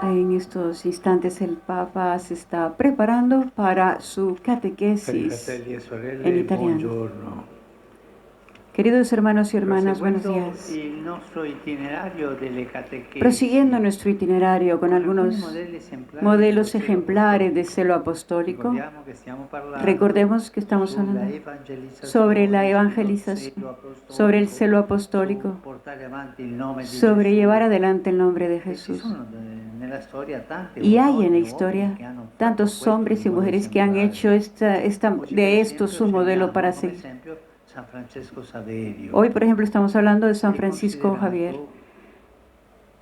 En estos instantes el Papa se está preparando para su catequesis Fratelli e en sorelle, italiano. buongiorno. Queridos hermanos y hermanas, buenos Proseguendo días. il nostro itinerario delle catechesi, Prosiguiendo nuestro itinerario con con alcuni algunos modelli esemplari modelos dello zelo ejemplares de apostolico. celo apostólico, Ricordiamo che stiamo parlando recordemos que estamos sulla hablando sobre la evangelizzazione, sullo zelo evangelización, sobre el apostolico, celo su apostólico, portare avanti il nome di sobre llevar Gesù. adelante el nombre de E ci Jesús. sono nella storia tanti Y hay en la donne e uomini historia che hanno fatto tantos questo di hombres y modo mujeres que han hecho esemplare. Oggi per de esto esempio su modelo celiamo para come seguir. esempio San Francesco Saverio. Hoy, por ejemplo, estamos hablando de San È Francisco Javier, considerato,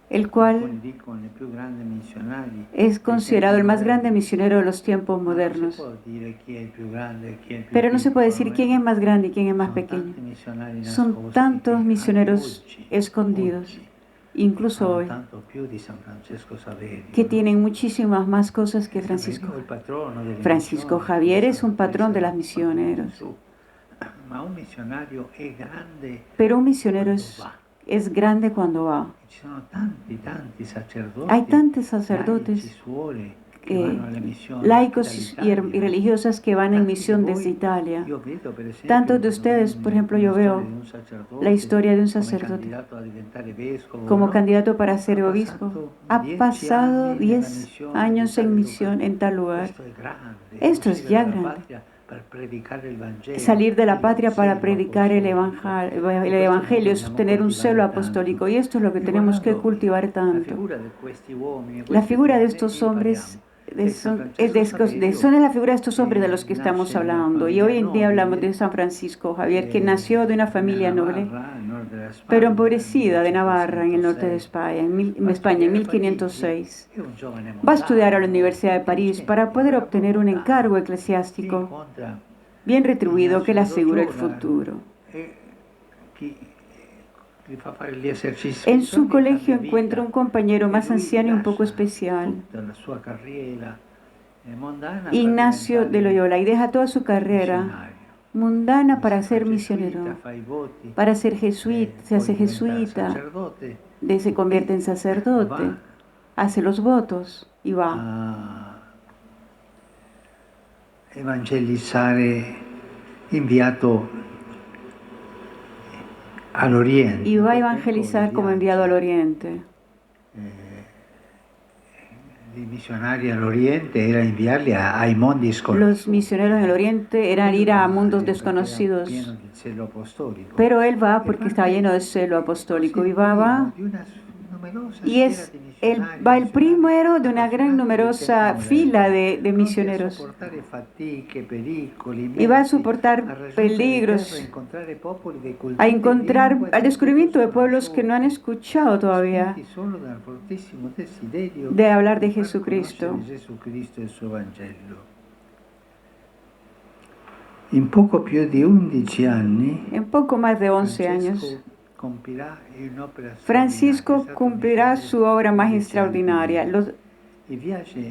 el alcuni cual dicono, il più grande missionario es dei tempi considerado el más grande moderni. misionero de los tiempos Ma non si modernos. può dire chi è il più grande e chi è il più Pero no se puede piccolo. decir quién es más grande y quién es más Sono pequeño. tanti missionari Son nascosti che tantos anche misioneros oggi escondidos, incluso hanno hoy, tanto più di San Francesco que Saverio, no? tienen muchísimas más cosas que Francisco. Saverio è il patrono delle Francisco missioni, come Javier es un patrón disse de las Padre misioneros, Gesù. Ma un missionario è grande pero un misionero quando va. es grande cuando va. Ci sono tanti sacerdoti, Hay tantos laici, sacerdotes, suore che vanno alle missioni anche laicos y dall'Italia. religiosas que van en Tanti di misión desde voi, Italia. io vedo per esempio Tantos de ustedes, por ejemplo, yo una storia veo di un la sacerdote historia de un come sacerdote candidato a diventare vescovo, como no? candidato para Ha ser obispo. passato Ha 10 pasado anni nella 10 missione di años en tale misión lugar. en tal lugar. Questo è grande, Esto es uscire ya dalla grande. patria per predicare il Vangelo. Salir de la Quello è un patria para celo predicar el apostolico. E questo noi evangelio es dobbiamo tener un celo coltivare tanto. apostólico y esto es lo que E tenemos que guardando cultivar la tanto. figura di questi uomini e La queste figura de donne, estos impariamo hombres che San Francesco Saverio son la figura de estos hombres de los que estamos nasce in una hablando. Y famiglia hoy en día hablamos nobile de San Francisco Javier, que nació de una familia nella noble, Navarra, al nord della pero Spagna, nel empobrecida de Navarra, en el norte de 1506. España, Va a España, en studiare a Parigi, 1506. è un giovane Va a estudiar a la mondano, Universidad de París para intelligente, poder bravo obtener un encargo mondano. eclesiástico Incontra bien retribuido que le Ignacio asegure el Loyola futuro. e chi gli fa fare gli esercizi En su spirituali e colegio cambia encuentra vita. un compañero E más lui anciano y un poco lascia especial, tutta la sua carriera mondana per Ignacio de diventare Loyola, y deja toda su carrera missionario. mundana para Si fa ser gesuita, misionero, fa i voti, para ser jesuita, se poi hace diventa jesuita, sacerdote se convierte en e sacerdote, va hace los votos y va a evangelizzare, inviato all'Oriente. y va a In quel tempo i evangelizar como enviado al viaggi Oriente. dei missionari all'Oriente era inviarli ai mondi Los sconosciuti. misioneros en el Oriente eran ir a mundos Perché era pieno desconocidos, del celo apostolico. pero él va E porque estaba parte lleno de celo apostólico così y il primo di una numerosa y schiera es di va el missionari primero de una gran appassionati del tempo numerosa fila moderno, de pronti a misioneros sopportare fatiche, pericoli y va a immensi, a soportar raggiungere terre, a peligros, incontrare popoli dei a culture e encontrar lingue al del tutto descubrimiento de pueblos que no han sconosciute, escuchado todavía spinti solo dal fortissimo desiderio de hablar di de far Jesucristo. conoscere Gesù Cristo e il suo Vangelo. In poco più di 11 anni, En poco más de 11 años, Francisco cumplirá su obra más extraordinaria.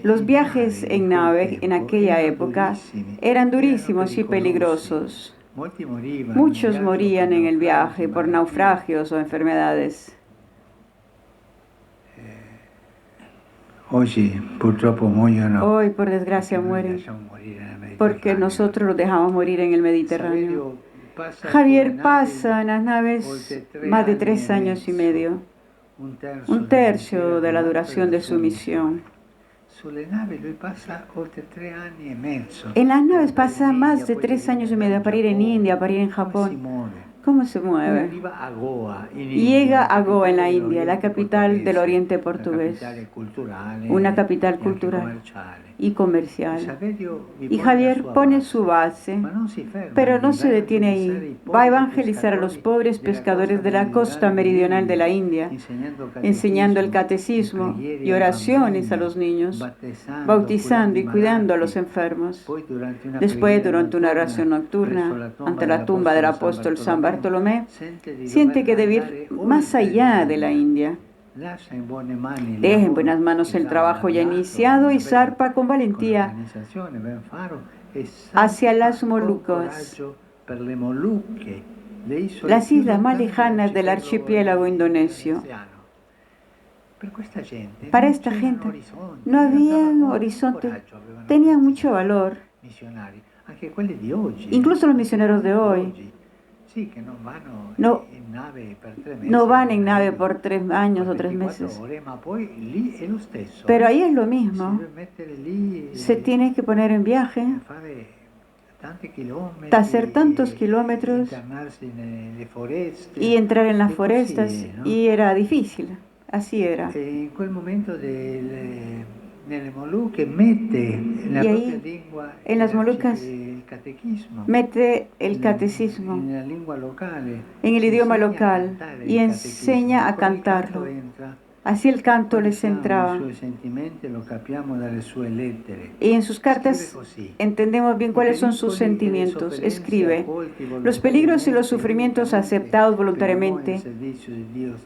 Los viajes en nave en aquella época eran durísimos y peligrosos. Muchos morían en el viaje por naufragios o enfermedades. Hoy, por desgracia, mueren porque nosotros los dejamos morir en el Mediterráneo. Javier pasa en las naves más de 3 años y medio, un tercio de la duración de su misión. En las naves pasa más de 3 años y medio para ir en India, para ir en Japón. ¿Cómo se mueve? Llega a Goa en la India, la capital del Oriente portugués, una capital cultural y comercial. Y Javier pone su base, pero no se detiene ahí. Va a evangelizar a los pobres pescadores de la costa meridional de la India, enseñando el catecismo y oraciones a los niños, bautizando y cuidando a los enfermos. Después, durante una oración nocturna ante la tumba del apóstol San Bartolomé, siente que debe ir más allá de la India. Deja en buenas manos el trabajo ya iniciado y zarpa con valentía hacia las Molucas, las islas más lejanas del archipiélago indonesio. Para esta gente no había horizonte, tenían mucho valor. Incluso los misioneros de hoy no van en nave por 3 años o 3 meses. Pero ahí es lo mismo. Se tiene que poner en viaje, hacer tantos kilómetros y entrar en las forestas, y era difícil. Así era. En quel momento nelle Molucche mette la propria lingua en las Molucas mete el catecismo en el idioma local y enseña a cantarlo. Así el canto les entraba. Y en sus cartas entendemos bien cuáles son sus sentimientos. Escribe: los peligros y los sufrimientos aceptados voluntariamente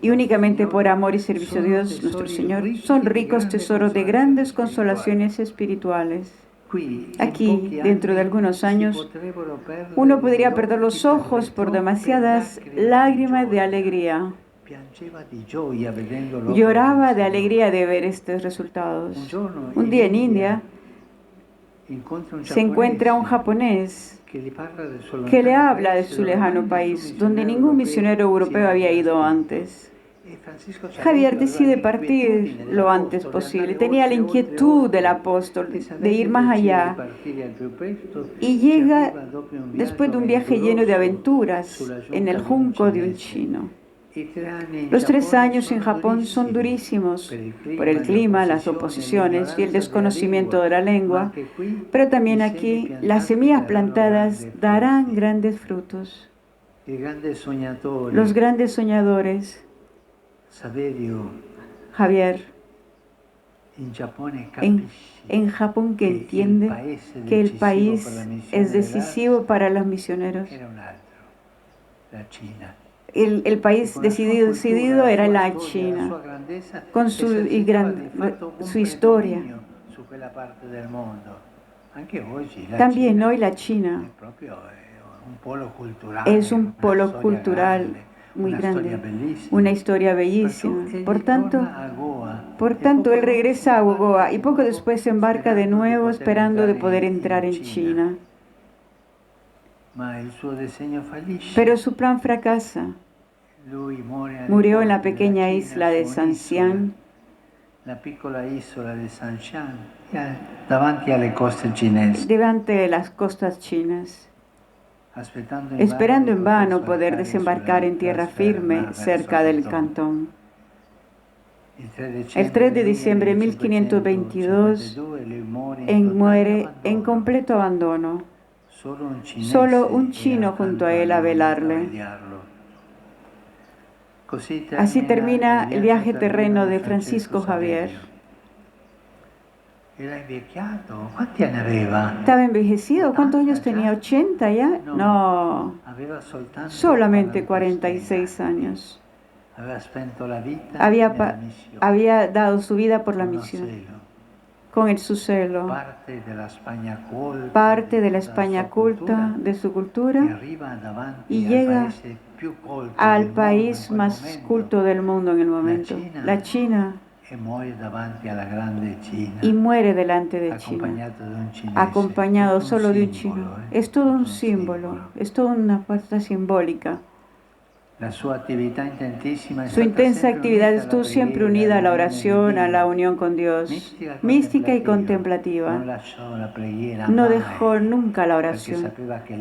y únicamente por amor y servicio a Dios nuestro Señor son ricos tesoros de grandes consolaciones espirituales. Aquí, dentro de algunos años, uno podría perder los ojos por demasiadas lágrimas de alegría. Lloraba de alegría de ver estos resultados. Un día en India se encuentra un japonés que le habla de su lejano país, donde ningún misionero europeo había ido antes. Javier decide partir lo antes posible. Tenía la inquietud del apóstol de ir más allá y llega después de un viaje lleno de aventuras en el junco de un chino. Los 3 años en Japón son durísimos por el clima, las oposiciones y el desconocimiento de la lengua, pero también aquí las semillas plantadas darán grandes frutos. Los grandes soñadores, Javier, en Japón, que entiende que el país es decisivo para los misioneros. El país decidido era la China, con su historia. También hoy la China es un polo cultural muy grande, una historia bellísima. Por tanto, él regresa a Goa y poco después se embarca de nuevo esperando de poder entrar en China. Pero su plan fracasa. Murió en la pequeña isla de Sanxiang, delante de las costas chinas, esperando en vano poder desembarcar en tierra firme cerca del Cantón. El 3 de diciembre de 1522 muere en completo abandono. Solo un chino junto a él a velarle. Así termina el viaje terreno de Francisco Javier. ¿Estaba envejecido? ¿Cuántos años tenía? ¿80 ya? No, solamente 46 años. Había dado su vida por la misión, con su celo, parte de la España culta, de su cultura, y llega al país más culto del mundo en el momento, la China, y muere delante de China, acompañado solo de un chino. Es todo un símbolo, es toda una fuerza simbólica. Su intensa actividad estuvo siempre unida a la oración, a la unión con Dios, mística y contemplativa. No dejó nunca la oración,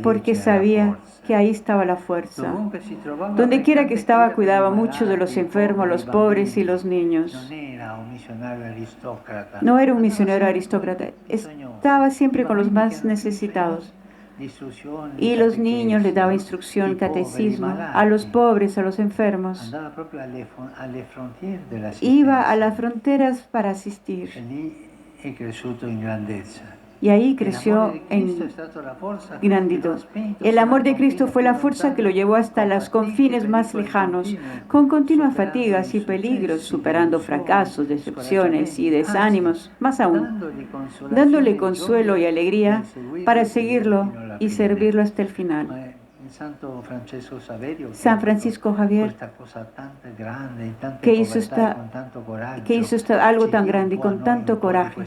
porque sabía que ahí estaba la fuerza. Donde quiera que estaba, cuidaba mucho de los enfermos, los pobres y los niños. No era un misionero aristócrata, estaba siempre con los más necesitados. Y los niños le daba instrucción, catecismo, a los pobres, a los enfermos. Iba a las fronteras para asistir. Y ahí creció en grandiosidad. El amor de Cristo fue la fuerza que lo llevó hasta los confines más lejanos, con continuas fatigas y peligros, superando fracasos, decepciones y desánimos, más aún, dándole consuelo y alegría para seguirlo y servirlo hasta el final. San Francisco Javier, que hizo algo tan grande y con tanto coraje,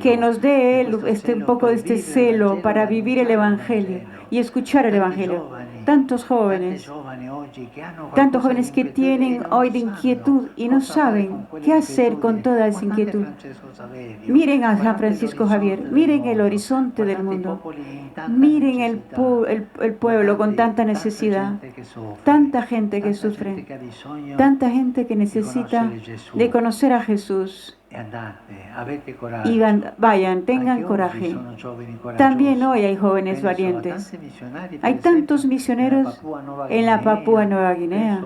que nos dé Él un poco de este celo para vivir el Evangelio y escuchar el Evangelio. Tantos jóvenes que tienen hoy de inquietud y no saben qué hacer con toda esa inquietud. Miren a San Francisco Javier, miren el horizonte del mundo, miren el pueblo con tanta necesidad, tanta gente que sufre, tanta gente que necesita de conocer a Jesús. Y vayan, tengan coraje. También hoy hay jóvenes valientes. Hay tantos misioneros en la Papúa Nueva Guinea,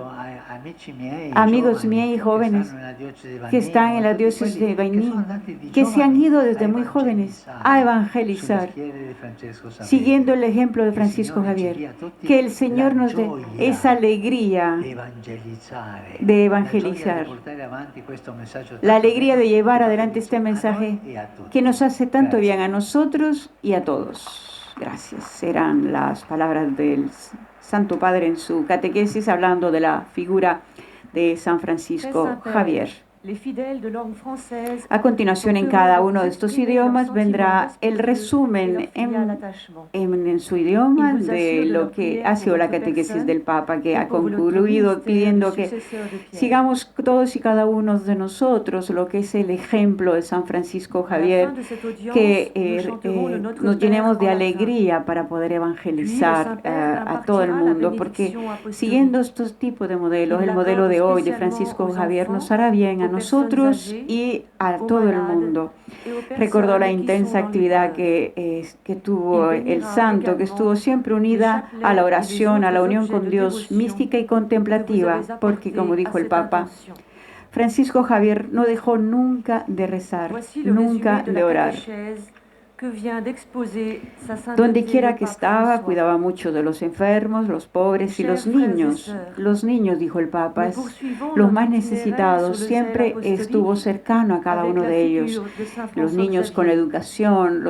amigos míos jóvenes que están en la diócesis de Bainí, que se han ido desde muy jóvenes a evangelizar, siguiendo el ejemplo de Francisco Javier. Que el Señor nos dé esa alegría de evangelizar, la alegría de llevar adelante este mensaje que nos hace tanto bien a nosotros y a todos. Gracias. Serán las palabras del Santo Padre en su catequesis hablando de la figura de San Francisco Javier. A continuación, en cada uno de estos idiomas vendrá el resumen en su idioma de lo que ha sido la catequesis del Papa, que ha concluido pidiendo que sigamos todos y cada uno de nosotros lo que es el ejemplo de San Francisco Javier, que nos llenemos de alegría para poder evangelizar a todo el mundo, porque siguiendo estos tipos de modelos, el modelo de hoy de Francisco Javier nos hará bien a nosotros y a todo el mundo. Recordó la intensa actividad que tuvo el santo, que estuvo siempre unida a la oración, a la unión con Dios, mística y contemplativa, porque como dijo el Papa, Francisco Javier no dejó nunca de rezar, nunca de orar. Donde quiera que estaba, cuidaba mucho de los enfermos, los pobres y los niños. Los niños, dijo el Papa, los más necesitados. Siempre estuvo cercano a cada uno de ellos. Los niños con educación,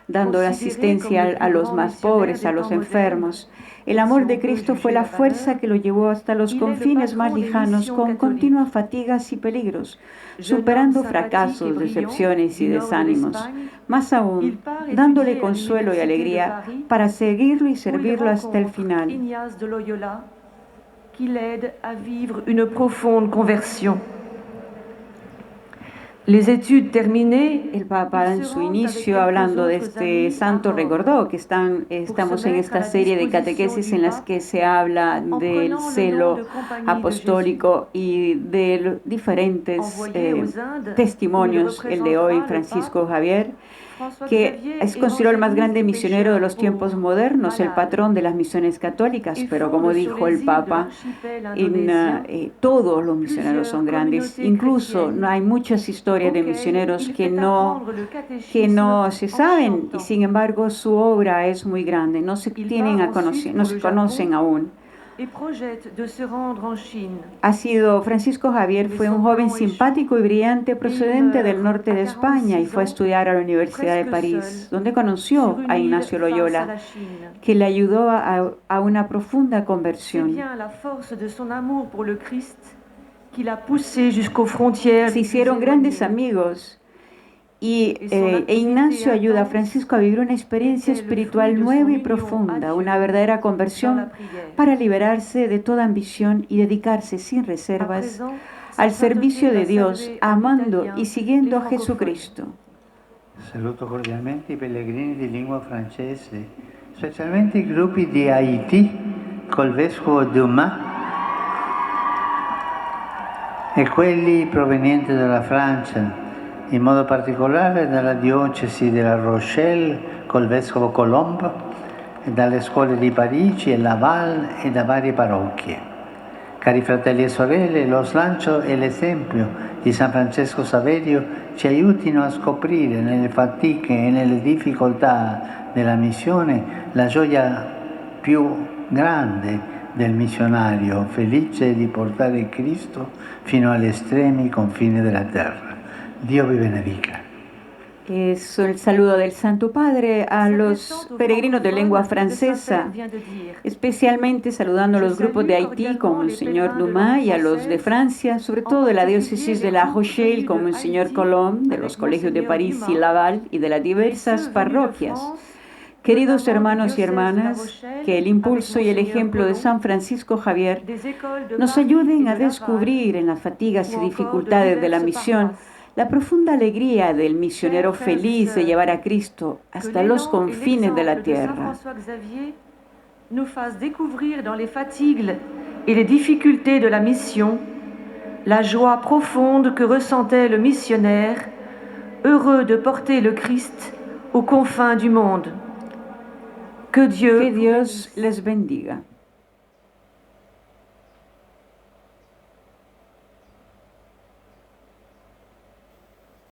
dando asistencia a los más pobres, a los enfermos. El amor de Cristo fue la fuerza que lo llevó hasta los confines más lejanos, con continuas fatigas y peligros, superando fracasos, decepciones y desánimos. Más aún, dándole consuelo y alegría para seguirlo y servirlo hasta el final. El Papa en su inicio, hablando de este santo, recordó que estamos en esta serie de catequesis en las que se habla del celo apostólico y de diferentes testimonios. El de hoy, Francisco Javier, que es considerado el más grande misionero de los tiempos modernos, el patrón de las misiones católicas, pero como dijo el Papa, todos los misioneros son grandes. Incluso no hay muchas historias de misioneros que no se saben, y sin embargo su obra es muy grande, no se conocen aún. Francisco Javier fue un joven simpático y brillante procedente del norte de España y fue a estudiar a la Universidad de París, donde conoció a Ignacio Loyola, que le ayudó a una profunda conversión. Se hicieron grandes amigos y Ignacio ayuda a Francisco a vivir una experiencia espiritual nueva y profunda, una verdadera conversión para liberarse de toda ambición y dedicarse sin reservas al servicio de Dios, amando y siguiendo a Jesucristo. Saluto cordialmente i pellegrini di lingua francese, specialmente i gruppi di Haiti col vescovo Dumas e quelli provenienti dalla Francia, in modo particolare dalla diocesi della Rochelle col vescovo Colombo e dalle scuole di Parigi e Laval e da varie parrocchie. Cari fratelli e sorelle, lo slancio e l'esempio di San Francesco Saverio ci aiutino a scoprire nelle fatiche e nelle difficoltà della missione la gioia più grande del missionario, felice di portare Cristo fino agli estremi confini della terra. Dio vi benedica. Es el saludo del Santo Padre a los peregrinos de lengua francesa, especialmente saludando a los grupos de Haití como el señor Dumas y a los de Francia, sobre todo de la diócesis de La Rochelle como el señor Colomb, de los colegios de París y Laval y de las diversas parroquias. Queridos hermanos y hermanas, que el impulso y el ejemplo de San Francisco Javier nos ayuden a descubrir en las fatigas y dificultades de la misión la profunda alegría del misionero feliz de llevar a Cristo hasta los confines de la tierra. Nous fasse découvrir dans les fatigues et les difficultés de la mission la joie profonde que ressentait le missionnaire, heureux de porter le Christ aux confins du monde. Que Dios les bendiga.